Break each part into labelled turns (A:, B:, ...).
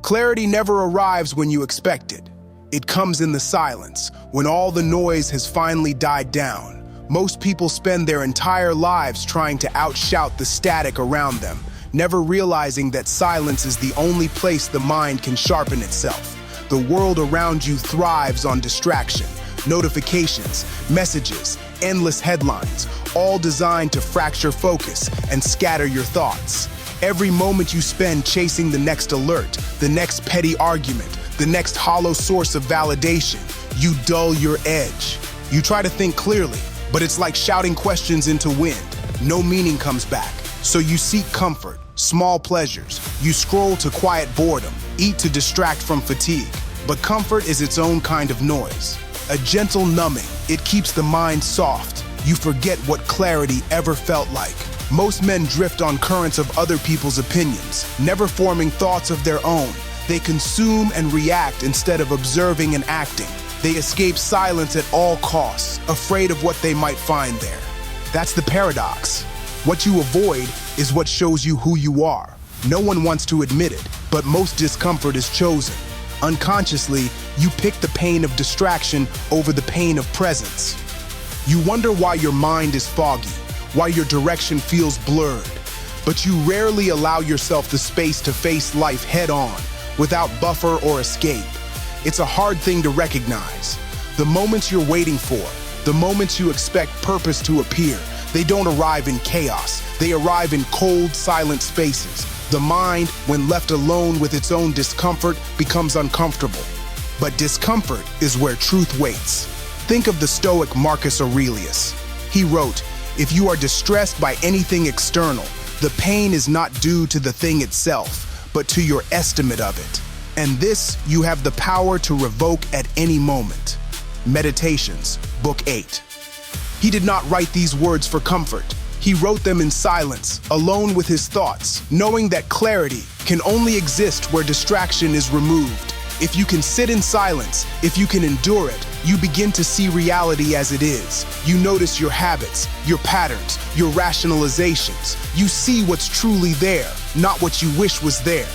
A: Clarity never arrives when you expect it. It comes in the silence, when all the noise has finally died down. Most people spend their entire lives trying to outshout the static around them, never realizing that silence is the only place the mind can sharpen itself. The world around you thrives on distraction, notifications, messages, endless headlines, all designed to fracture focus and scatter your thoughts. Every moment you spend chasing the next alert, the next petty argument, the next hollow source of validation, you dull your edge. You try to think clearly, but it's like shouting questions into wind. No meaning comes back. So you seek comfort, small pleasures. You scroll to quiet boredom, eat to distract from fatigue. But comfort is its own kind of noise. A gentle numbing. It keeps the mind soft. You forget what clarity ever felt like. Most men drift on currents of other people's opinions, never forming thoughts of their own. They consume and react instead of observing and acting. They escape silence at all costs, afraid of what they might find there. That's the paradox. What you avoid is what shows you who you are. No one wants to admit it, but most discomfort is chosen. Unconsciously, you pick the pain of distraction over the pain of presence. You wonder why your mind is foggy, why your direction feels blurred, but you rarely allow yourself the space to face life head-on, without buffer or escape. It's a hard thing to recognize. The moments you're waiting for, the moments you expect purpose to appear, they don't arrive in chaos. They arrive in cold, silent spaces. The mind, when left alone with its own discomfort, becomes uncomfortable. But discomfort is where truth waits. Think of the Stoic Marcus Aurelius. He wrote, "If you are distressed by anything external, the pain is not due to the thing itself, but to your estimate of it. And this you have the power to revoke at any moment." Meditations, Book 8. He did not write these words for comfort. He wrote them in silence, alone with his thoughts, knowing that clarity can only exist where distraction is removed. If you can sit in silence, if you can endure it, you begin to see reality as it is. You notice your habits, your patterns, your rationalizations. You see what's truly there, not what you wish was there.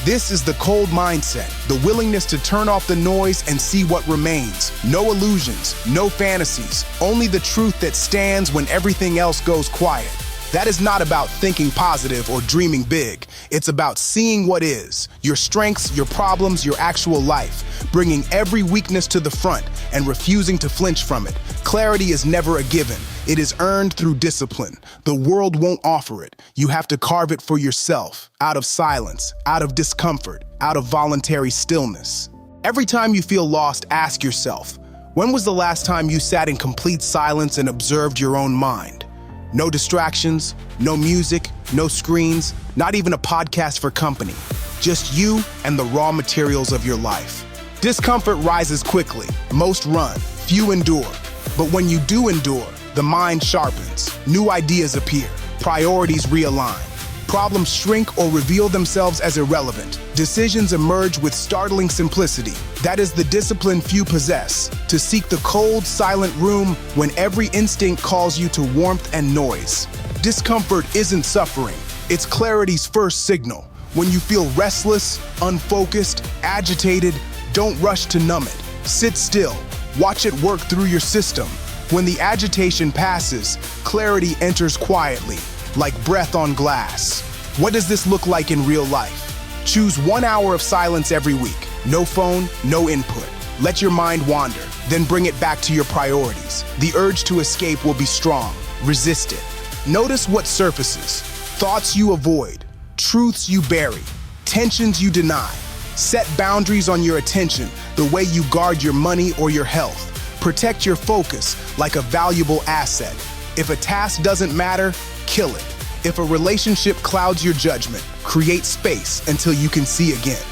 A: This is the cold mindset, the willingness to turn off the noise and see what remains. No illusions, no fantasies, only the truth that stands when everything else goes quiet. That is not about thinking positive or dreaming big. It's about seeing what is, your strengths, your problems, your actual life, bringing every weakness to the front and refusing to flinch from it. Clarity is never a given. It is earned through discipline. The world won't offer it. You have to carve it for yourself, out of silence, out of discomfort, out of voluntary stillness. Every time you feel lost, ask yourself, when was the last time you sat in complete silence and observed your own mind? No distractions, no music, no screens, not even a podcast for company. Just you and the raw materials of your life. Discomfort rises quickly. Most run, few endure. But when you do endure, the mind sharpens. New ideas appear. Priorities realign. Problems shrink or reveal themselves as irrelevant. Decisions emerge with startling simplicity. That is the discipline few possess, to seek the cold, silent room when every instinct calls you to warmth and noise. Discomfort isn't suffering. It's clarity's first signal. When you feel restless, unfocused, agitated, don't rush to numb it. Sit still. Watch it work through your system. When the agitation passes, clarity enters quietly, like breath on glass. What does this look like in real life? Choose 1 hour of silence every week. No phone, no input. Let your mind wander, then bring it back to your priorities. The urge to escape will be strong. Resist it. Notice what surfaces. Thoughts you avoid, truths you bury, tensions you deny. Set boundaries on your attention, the way you guard your money or your health. Protect your focus like a valuable asset. If a task doesn't matter, kill it. If a relationship clouds your judgment, create space until you can see again.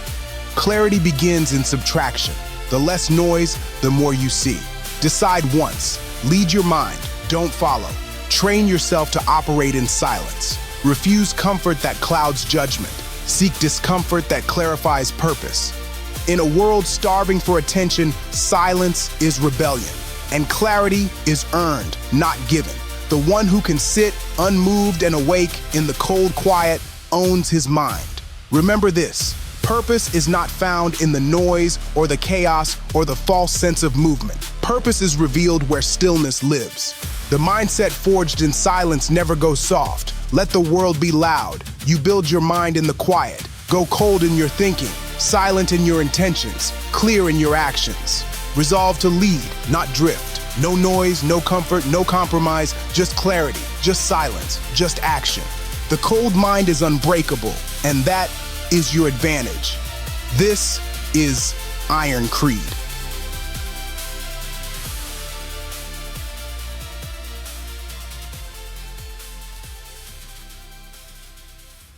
A: Clarity begins in subtraction. The less noise, the more you see. Decide once. Lead your mind. Don't follow. Train yourself to operate in silence. Refuse comfort that clouds judgment. Seek discomfort that clarifies purpose. In a world starving for attention, silence is rebellion, and clarity is earned, not given. The one who can sit unmoved and awake in the cold quiet owns his mind. Remember this, Purpose is not found in the noise or the chaos or the false sense of movement. Purpose is revealed where stillness lives. The mindset forged in silence never goes soft. Let the world be loud. You build your mind in the quiet. Go cold in your thinking, silent in your intentions, clear in your actions. Resolve to lead, not drift. No noise, no comfort, no compromise, just clarity, just silence, just action. The cold mind is unbreakable, and that is your advantage. This is Iron Creed.